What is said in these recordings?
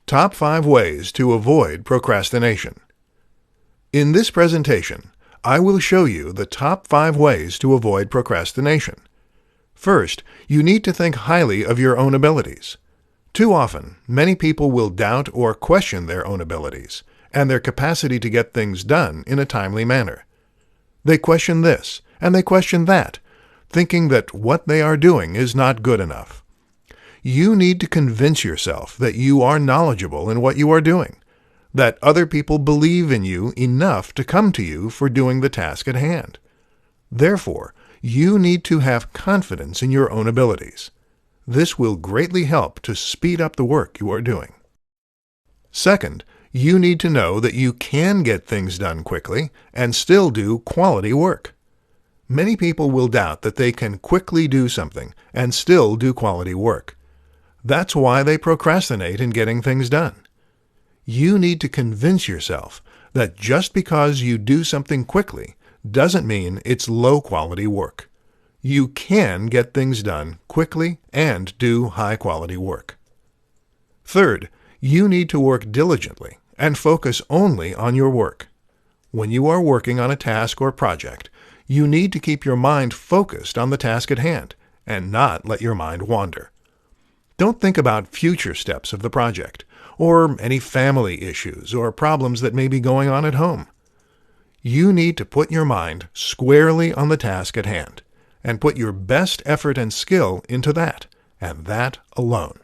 Top 5 Ways to Avoid Procrastination. In this presentation, I will show you the top 5 ways to avoid procrastination. First, you need to think highly of your own abilities. Too often, many people will doubt or question their own abilities and their capacity to get things done in a timely manner. They question this and they question that, thinking that what they are doing is not good enough. You need to convince yourself that you are knowledgeable in what you are doing, that other people believe in you enough to come to you for doing the task at hand. Therefore, you need to have confidence in your own abilities. This will greatly help to speed up the work you are doing. Second, you need to know that you can get things done quickly and still do quality work. Many people will doubt that they can quickly do something and still do quality work. That's why they procrastinate in getting things done. You need to convince yourself that just because you do something quickly doesn't mean it's low-quality work. You can get things done quickly and do high-quality work. Third, you need to work diligently and focus only on your work. When you are working on a task or project, you need to keep your mind focused on the task at hand and not let your mind wander. Don't think about future steps of the project, or any family issues or problems that may be going on at home. You need to put your mind squarely on the task at hand, and put your best effort and skill into that, and that alone.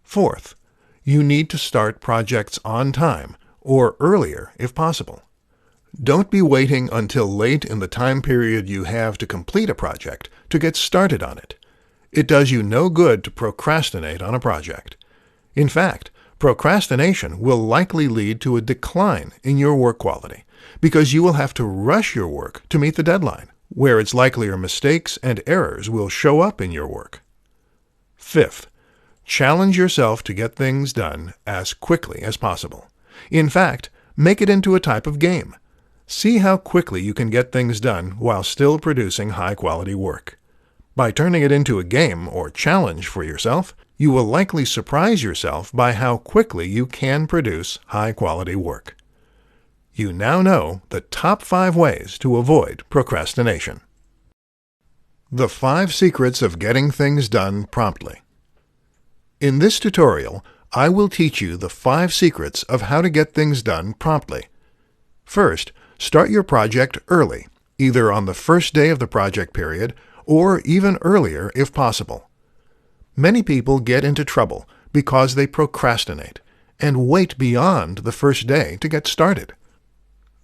Fourth, you need to start projects on time, or earlier if possible. Don't be waiting until late in the time period you have to complete a project to get started on it. It does you no good to procrastinate on a project. In fact, procrastination will likely lead to a decline in your work quality because you will have to rush your work to meet the deadline, where it's likelier mistakes and errors will show up in your work. Fifth, challenge yourself to get things done as quickly as possible. In fact, make it into a type of game. See how quickly you can get things done while still producing high-quality work. By turning it into a game or challenge for yourself, you will likely surprise yourself by how quickly you can produce high-quality work. You now know the top 5 ways to avoid procrastination. The 5 secrets of getting things done promptly. In this tutorial, I will teach you the 5 secrets of how to get things done promptly. First, start your project early, either on the first day of the project period or even earlier if possible. Many people get into trouble because they procrastinate and wait beyond the first day to get started.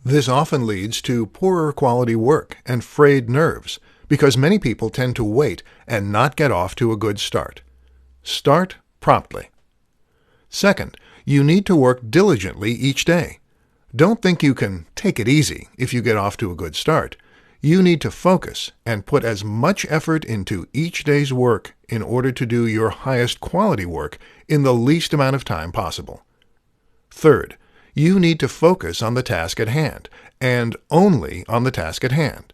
This often leads to poorer quality work and frayed nerves because many people tend to wait and not get off to a good start. Start promptly. Second, you need to work diligently each day. Don't think you can take it easy if you get off to a good start. You need to focus and put as much effort into each day's work in order to do your highest quality work in the least amount of time possible. Third, you need to focus on the task at hand, and only on the task at hand.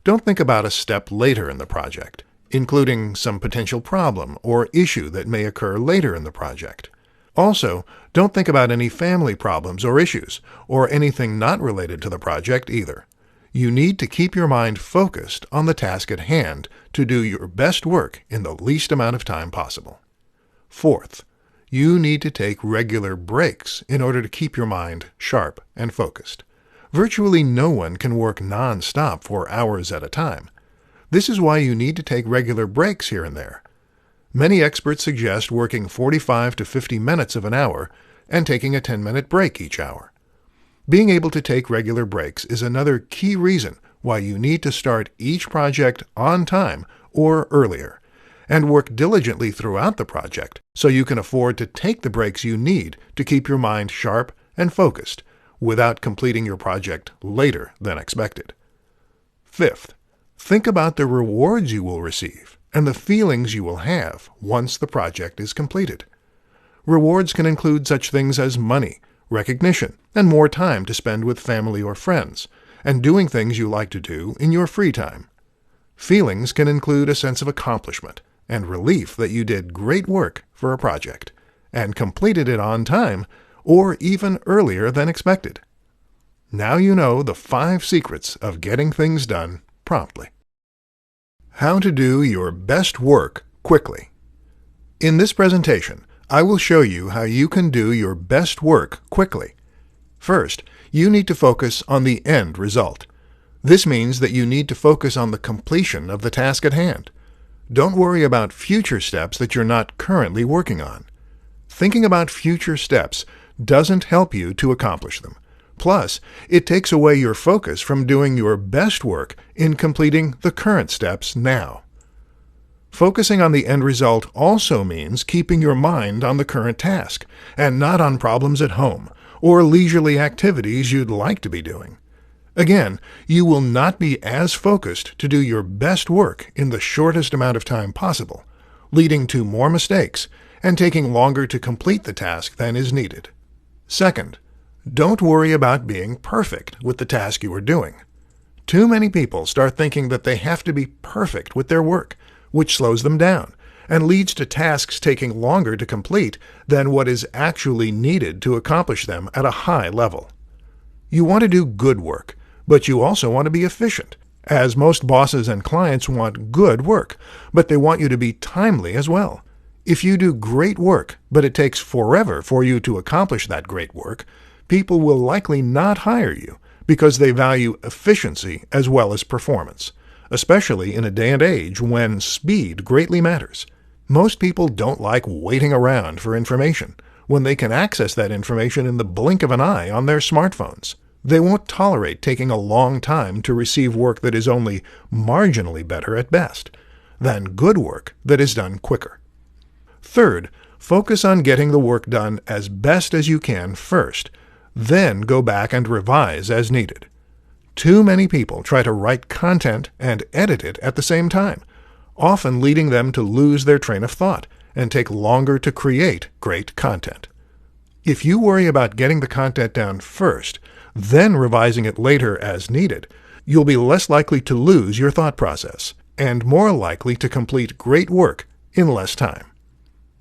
Don't think about a step later in the project, including some potential problem or issue that may occur later in the project. Also, don't think about any family problems or issues, or anything not related to the project either. You need to keep your mind focused on the task at hand to do your best work in the least amount of time possible. Fourth, you need to take regular breaks in order to keep your mind sharp and focused. Virtually no one can work non-stop for hours at a time. This is why you need to take regular breaks here and there. Many experts suggest working 45 to 50 minutes of an hour and taking a 10-minute break each hour. Being able to take regular breaks is another key reason why you need to start each project on time or earlier, and work diligently throughout the project so you can afford to take the breaks you need to keep your mind sharp and focused without completing your project later than expected. Fifth, think about the rewards you will receive and the feelings you will have once the project is completed. Rewards can include such things as money, recognition, and more time to spend with family or friends, and doing things you like to do in your free time. Feelings can include a sense of accomplishment and relief that you did great work for a project, and completed it on time, or even earlier than expected. Now you know the 5 secrets of getting things done promptly. How to do your best work quickly. In this presentation, I will show you how you can do your best work quickly. First, you need to focus on the end result. This means that you need to focus on the completion of the task at hand. Don't worry about future steps that you're not currently working on. Thinking about future steps doesn't help you to accomplish them. Plus, it takes away your focus from doing your best work in completing the current steps now. Focusing on the end result also means keeping your mind on the current task, and not on problems at home or leisurely activities you'd like to be doing. Again, you will not be as focused to do your best work in the shortest amount of time possible, leading to more mistakes and taking longer to complete the task than is needed. Second, don't worry about being perfect with the task you are doing. Too many people start thinking that they have to be perfect with their work, which slows them down and leads to tasks taking longer to complete than what is actually needed to accomplish them at a high level. You want to do good work, but you also want to be efficient, as most bosses and clients want good work, but they want you to be timely as well. If you do great work, but it takes forever for you to accomplish that great work, people will likely not hire you because they value efficiency as well as performance, especially in a day and age when speed greatly matters. Most people don't like waiting around for information when they can access that information in the blink of an eye on their smartphones. They won't tolerate taking a long time to receive work that is only marginally better at best than good work that is done quicker. Third, focus on getting the work done as best as you can first, then go back and revise as needed. Too many people try to write content and edit it at the same time, often leading them to lose their train of thought and take longer to create great content. If you worry about getting the content down first, then revising it later as needed, you'll be less likely to lose your thought process and more likely to complete great work in less time.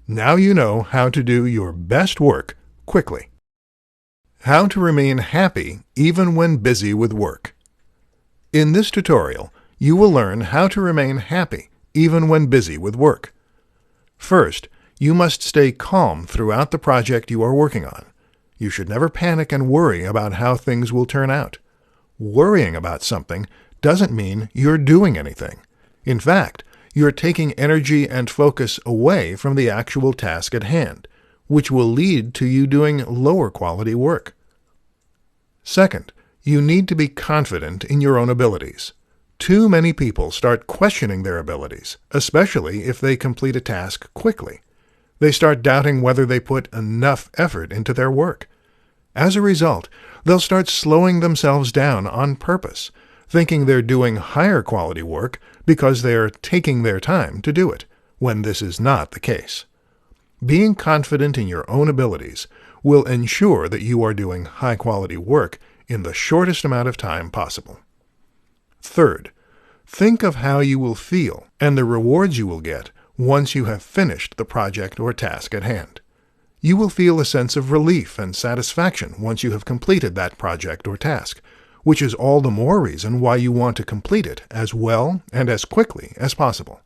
Now you know how to do your best work quickly. How to remain happy even when busy with work. In this tutorial, you will learn how to remain happy even when busy with work. First, you must stay calm throughout the project you are working on. You should never panic and worry about how things will turn out. Worrying about something doesn't mean you're doing anything. In fact, you're taking energy and focus away from the actual task at hand, which will lead to you doing lower quality work. Second, you need to be confident in your own abilities. Too many people start questioning their abilities, especially if they complete a task quickly. They start doubting whether they put enough effort into their work. As a result, they'll start slowing themselves down on purpose, thinking they're doing higher quality work because they're taking their time to do it, when this is not the case. Being confident in your own abilities will ensure that you are doing high-quality work in the shortest amount of time possible. Third, think of how you will feel and the rewards you will get once you have finished the project or task at hand. You will feel a sense of relief and satisfaction once you have completed that project or task, which is all the more reason why you want to complete it as well and as quickly as possible.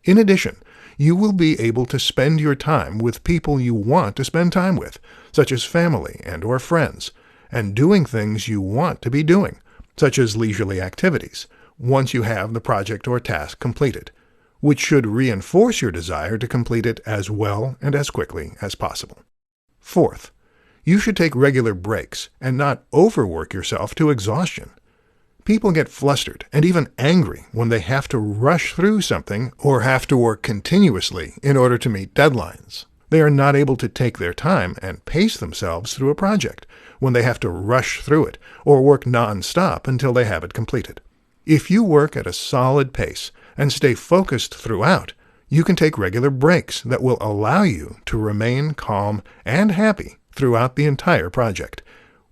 In addition, you will be able to spend your time with people you want to spend time with, such as family and/or friends, and doing things you want to be doing, such as leisurely activities, once you have the project or task completed, which should reinforce your desire to complete it as well and as quickly as possible. Fourth, you should take regular breaks and not overwork yourself to exhaustion. People get flustered and even angry when they have to rush through something or have to work continuously in order to meet deadlines. They are not able to take their time and pace themselves through a project when they have to rush through it or work non-stop until they have it completed. If you work at a solid pace and stay focused throughout, you can take regular breaks that will allow you to remain calm and happy throughout the entire project,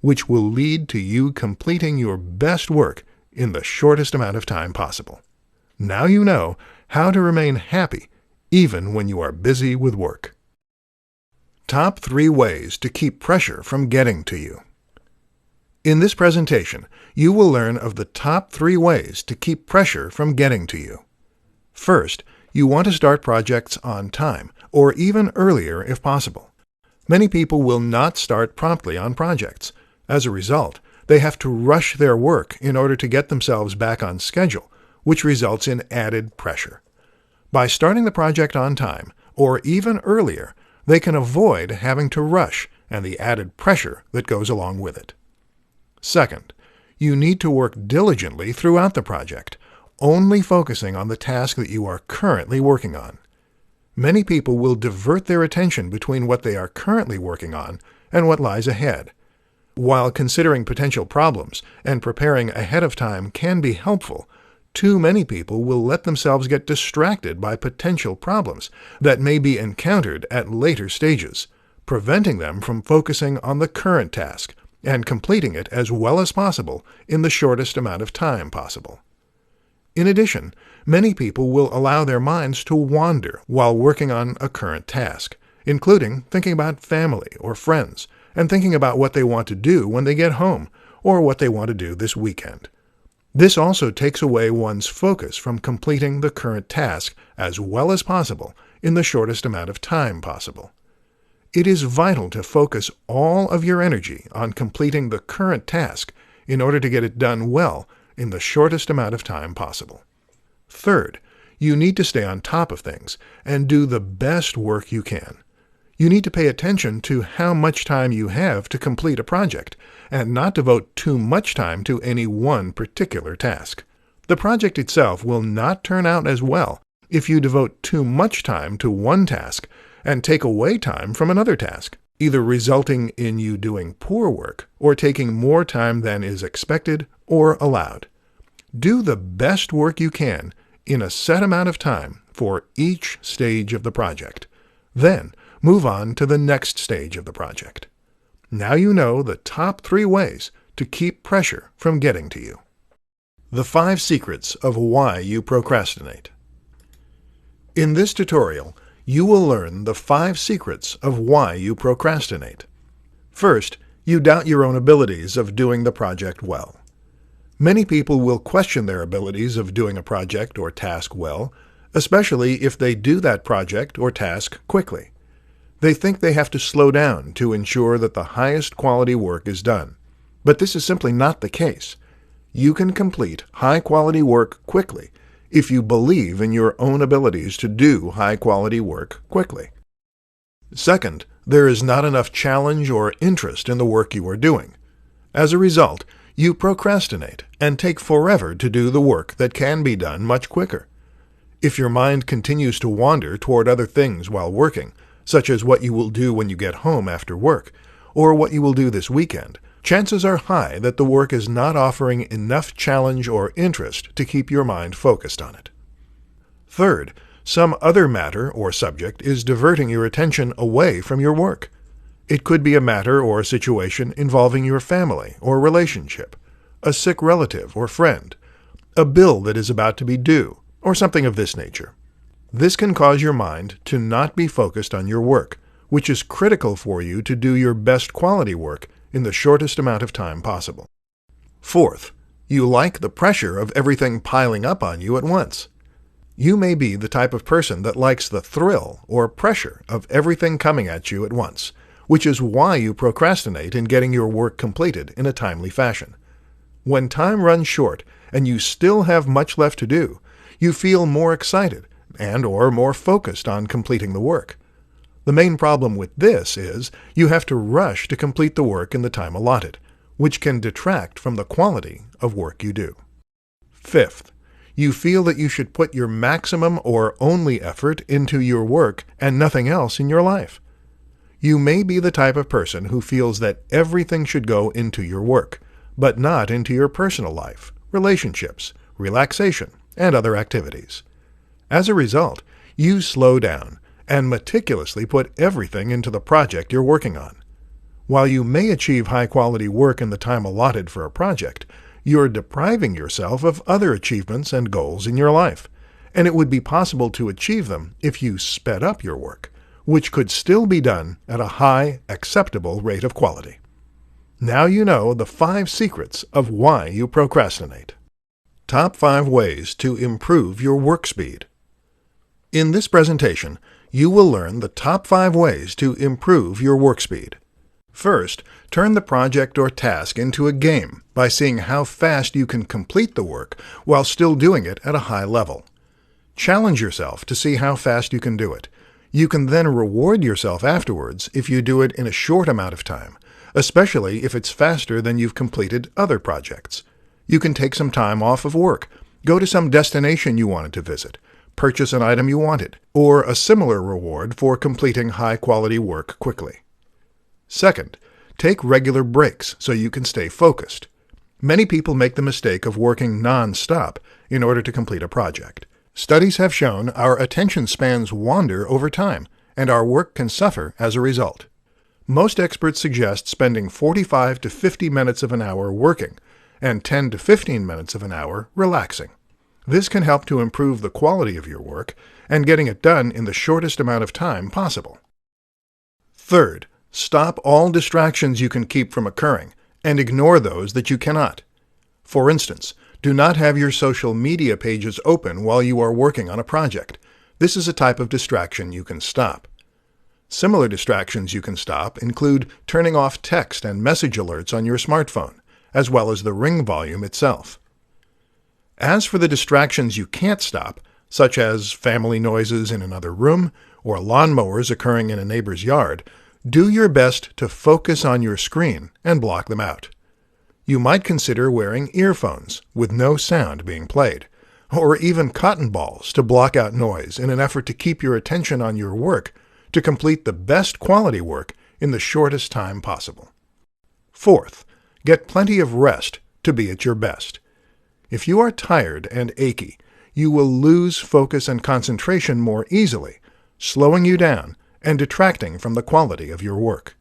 which will lead to you completing your best work in the shortest amount of time possible. Now you know how to remain happy even when you are busy with work. Top 3 ways to keep pressure from getting to you. In this presentation, you will learn of the top 3 ways to keep pressure from getting to you. First, you want to start projects on time, or even earlier if possible. Many people will not start promptly on projects. As a result, they have to rush their work in order to get themselves back on schedule, which results in added pressure. By starting the project on time, or even earlier, they can avoid having to rush and the added pressure that goes along with it. Second, you need to work diligently throughout the project, only focusing on the task that you are currently working on. Many people will divert their attention between what they are currently working on and what lies ahead. While considering potential problems and preparing ahead of time can be helpful, too many people will let themselves get distracted by potential problems that may be encountered at later stages, preventing them from focusing on the current task and completing it as well as possible in the shortest amount of time possible. In addition, many people will allow their minds to wander while working on a current task, including thinking about family or friends and thinking about what they want to do when they get home or what they want to do this weekend. This also takes away one's focus from completing the current task as well as possible in the shortest amount of time possible. It is vital to focus all of your energy on completing the current task in order to get it done well in the shortest amount of time possible. Third, you need to stay on top of things and do the best work you can. You need to pay attention to how much time you have to complete a project and not devote too much time to any one particular task. The project itself will not turn out as well if you devote too much time to one task and take away time from another task, either resulting in you doing poor work or taking more time than is expected or allowed. Do the best work you can in a set amount of time for each stage of the project. Then, move on to the next stage of the project. Now you know the top 3 ways to keep pressure from getting to you. The 5 secrets of why you procrastinate. In this tutorial, you will learn the 5 secrets of why you procrastinate. First, you doubt your own abilities of doing the project well. Many people will question their abilities of doing a project or task well, especially if they do that project or task quickly. They think they have to slow down to ensure that the highest quality work is done. But this is simply not the case. You can complete high-quality work quickly if you believe in your own abilities to do high-quality work quickly. Second, there is not enough challenge or interest in the work you are doing. As a result, you procrastinate and take forever to do the work that can be done much quicker. If your mind continues to wander toward other things while working, such as what you will do when you get home after work, or what you will do this weekend, chances are high that the work is not offering enough challenge or interest to keep your mind focused on it. Third, some other matter or subject is diverting your attention away from your work. It could be a matter or situation involving your family or relationship, a sick relative or friend, a bill that is about to be due, or something of this nature. This can cause your mind to not be focused on your work, which is critical for you to do your best quality work in the shortest amount of time possible. Fourth, you like the pressure of everything piling up on you at once. You may be the type of person that likes the thrill or pressure of everything coming at you at once, which is why you procrastinate in getting your work completed in a timely fashion. When time runs short and you still have much left to do, you feel more excited and/or more focused on completing the work. The main problem with this is you have to rush to complete the work in the time allotted, which can detract from the quality of work you do. Fifth, you feel that you should put your maximum or only effort into your work and nothing else in your life. You may be the type of person who feels that everything should go into your work, but not into your personal life, relationships, relaxation, and other activities. As a result, you slow down and meticulously put everything into the project you're working on. While you may achieve high-quality work in the time allotted for a project, you're depriving yourself of other achievements and goals in your life, and it would be possible to achieve them if you sped up your work, which could still be done at a high, acceptable rate of quality. Now you know the 5 secrets of why you procrastinate. Top 5 ways to improve your work speed. In this presentation, you will learn the top 5 ways to improve your work speed. First, turn the project or task into a game by seeing how fast you can complete the work while still doing it at a high level. Challenge yourself to see how fast you can do it. You can then reward yourself afterwards if you do it in a short amount of time, especially if it's faster than you've completed other projects. You can take some time off of work, go to some destination you wanted to visit, purchase an item you wanted, or a similar reward for completing high-quality work quickly. Second, take regular breaks so you can stay focused. Many people make the mistake of working non-stop in order to complete a project. Studies have shown our attention spans wander over time, and our work can suffer as a result. Most experts suggest spending 45 to 50 minutes of an hour working and 10 to 15 minutes of an hour relaxing. This can help to improve the quality of your work and getting it done in the shortest amount of time possible. Third, stop all distractions you can keep from occurring and ignore those that you cannot. For instance, do not have your social media pages open while you are working on a project. This is a type of distraction you can stop. Similar distractions you can stop include turning off text and message alerts on your smartphone, as well as the ring volume itself. As for the distractions you can't stop, such as family noises in another room or lawnmowers occurring in a neighbor's yard, do your best to focus on your screen and block them out. You might consider wearing earphones with no sound being played, or even cotton balls to block out noise in an effort to keep your attention on your work to complete the best quality work in the shortest time possible. Fourth, get plenty of rest to be at your best. If you are tired and achy, you will lose focus and concentration more easily, slowing you down and detracting from the quality of your work.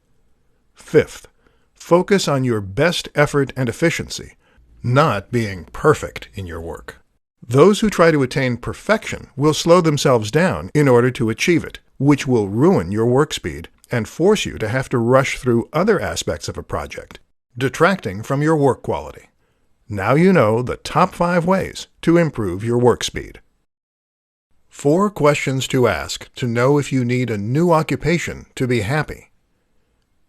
Fifth, focus on your best effort and efficiency, not being perfect in your work. Those who try to attain perfection will slow themselves down in order to achieve it, which will ruin your work speed and force you to have to rush through other aspects of a project, detracting from your work quality. Now you know the top 5 ways to improve your work speed. 4 questions to ask to know if you need a new occupation to be happy.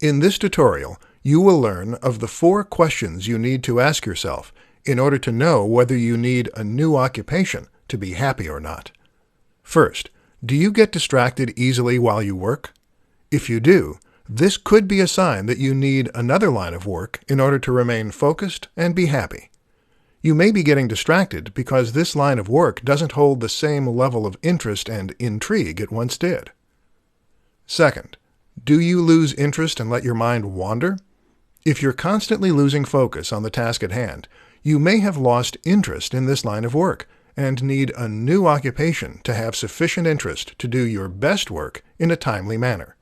In this tutorial, you will learn of the 4 questions you need to ask yourself in order to know whether you need a new occupation to be happy or not. First, do you get distracted easily while you work? If you do, this could be a sign that you need another line of work in order to remain focused and be happy. You may be getting distracted because this line of work doesn't hold the same level of interest and intrigue it once did. Second, do you lose interest and let your mind wander? If you're constantly losing focus on the task at hand, you may have lost interest in this line of work and need a new occupation to have sufficient interest to do your best work in a timely manner.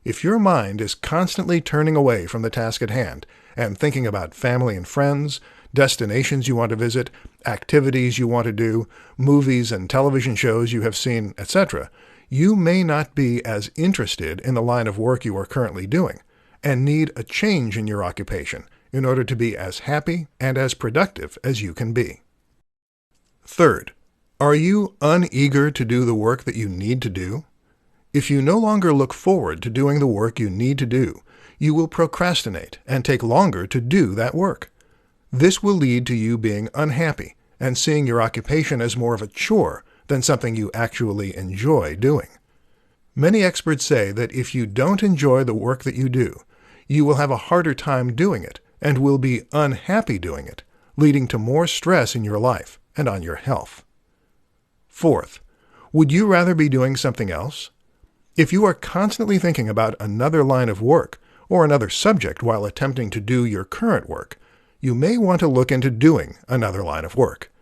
If your mind is constantly turning away from the task at hand and thinking about family and friends, destinations you want to visit, activities you want to do, movies and television shows you have seen, etc., you may not be as interested in the line of work you are currently doing and need a change in your occupation in order to be as happy and as productive as you can be. Third, are you uneager to do the work that you need to do? If you no longer look forward to doing the work you need to do, you will procrastinate and take longer to do that work. This will lead to you being unhappy and seeing your occupation as more of a chore than something you actually enjoy doing. Many experts say that if you don't enjoy the work that you do, you will have a harder time doing it and will be unhappy doing it, leading to more stress in your life and on your health. Fourth, would you rather be doing something else? If you are constantly thinking about another line of work or another subject while attempting to do your current work, you may want to look into doing another line of work.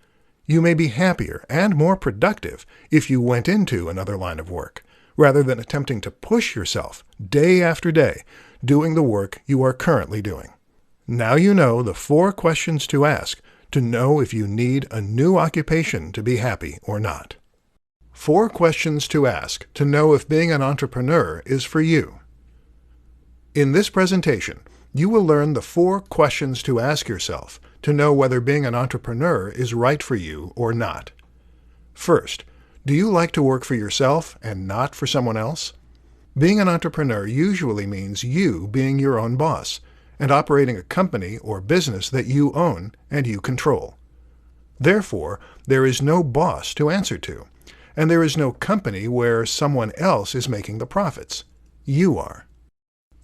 You may be happier and more productive if you went into another line of work, rather than attempting to push yourself day after day doing the work you are currently doing. Now you know the 4 questions to ask to know if you need a new occupation to be happy or not. 4 questions to ask to know if being an entrepreneur is for you. In this presentation, you will learn the 4 questions to ask yourself to know whether being an entrepreneur is right for you or not. First, do you like to work for yourself and not for someone else? Being an entrepreneur usually means you being your own boss and operating a company or business that you own and you control. Therefore, there is no boss to answer to, and there is no company where someone else is making the profits. You are.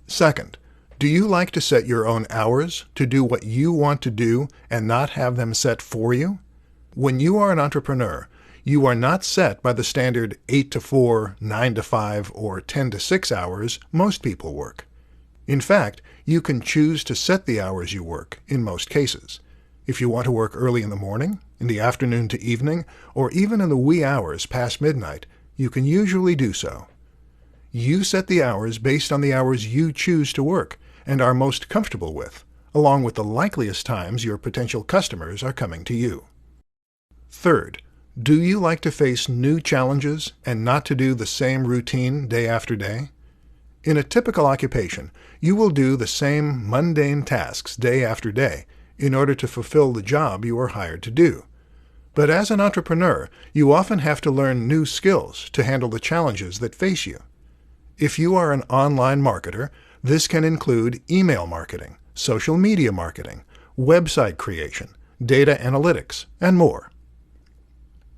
Second, do you like to set your own hours to do what you want to do and not have them set for you? When you are an entrepreneur, you are not set by the standard 8 to 4, 9 to 5, or 10 to 6 hours most people work. In fact, you can choose to set the hours you work in most cases. If you want to work early in the morning, in the afternoon to evening, or even in the wee hours past midnight, you can usually do so. You set the hours based on the hours you choose to work and are most comfortable with, along with the likeliest times your potential customers are coming to you. Third, do you like to face new challenges and not to do the same routine day after day? In a typical occupation, you will do the same mundane tasks day after day in order to fulfill the job you are hired to do. But as an entrepreneur, you often have to learn new skills to handle the challenges that face you. If you are an online marketer, this can include email marketing, social media marketing, website creation, data analytics, and more.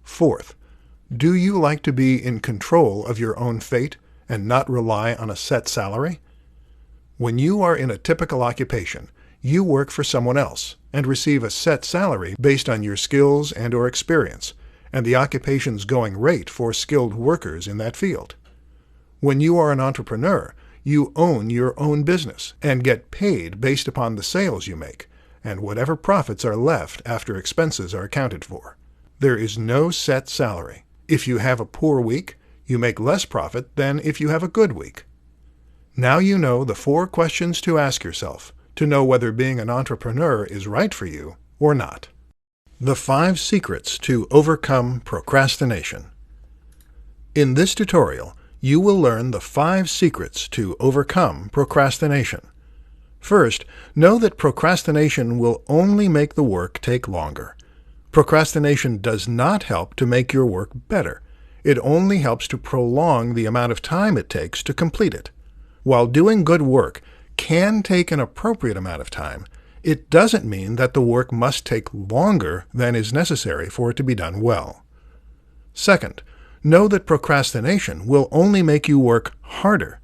Fourth, do you like to be in control of your own fate and not rely on a set salary? When you are in a typical occupation, you work for someone else and receive a set salary based on your skills and/or experience, and the occupation's going rate for skilled workers in that field. When you are an entrepreneur, you own your own business and get paid based upon the sales you make, and whatever profits are left after expenses are accounted for. There is no set salary. If you have a poor week, you make less profit than if you have a good week. Now you know the 4 questions to ask yourself to know whether being an entrepreneur is right for you or not. The 5 secrets to overcome procrastination. In this tutorial, you will learn the 5 secrets to overcome procrastination. First, know that procrastination will only make the work take longer. Procrastination does not help to make your work better. It only helps to prolong the amount of time it takes to complete it. While doing good work can take an appropriate amount of time, it doesn't mean that the work must take longer than is necessary for it to be done well. Second, know that procrastination will only make you work harder.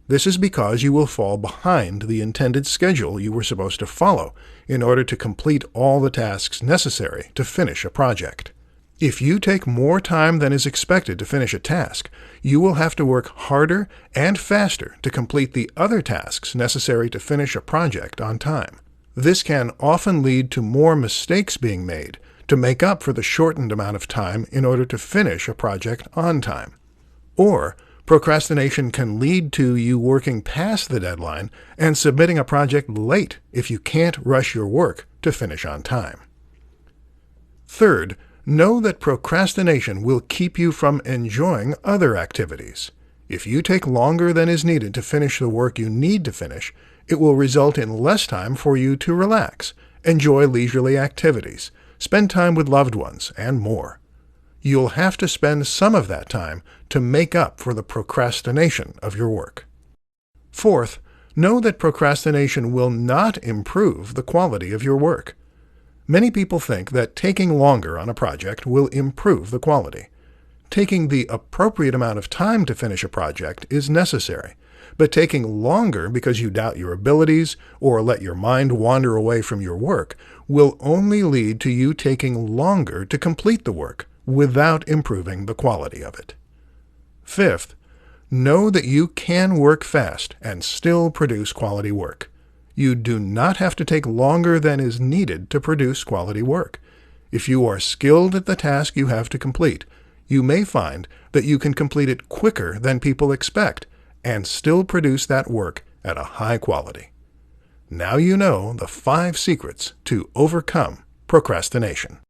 This is because you will fall behind the intended schedule you were supposed to follow in order to complete all the tasks necessary to finish a project. If you take more time than is expected to finish a task, you will have to work harder and faster to complete the other tasks necessary to finish a project on time. This can often lead to more mistakes being made to make up for the shortened amount of time in order to finish a project on time. Or, procrastination can lead to you working past the deadline and submitting a project late if you can't rush your work to finish on time. Third, know that procrastination will keep you from enjoying other activities. If you take longer than is needed to finish the work you need to finish, it will result in less time for you to relax, enjoy leisurely activities, spend time with loved ones, and more. You'll have to spend some of that time to make up for the procrastination of your work. Fourth, know that procrastination will not improve the quality of your work. Many people think that taking longer on a project will improve the quality. Taking the appropriate amount of time to finish a project is necessary, but taking longer because you doubt your abilities or let your mind wander away from your work will only lead to you taking longer to complete the work without improving the quality of it. Fifth, know that you can work fast and still produce quality work. You do not have to take longer than is needed to produce quality work. If you are skilled at the task you have to complete, you may find that you can complete it quicker than people expect and still produce that work at a high quality. Now you know the 5 secrets to overcome procrastination.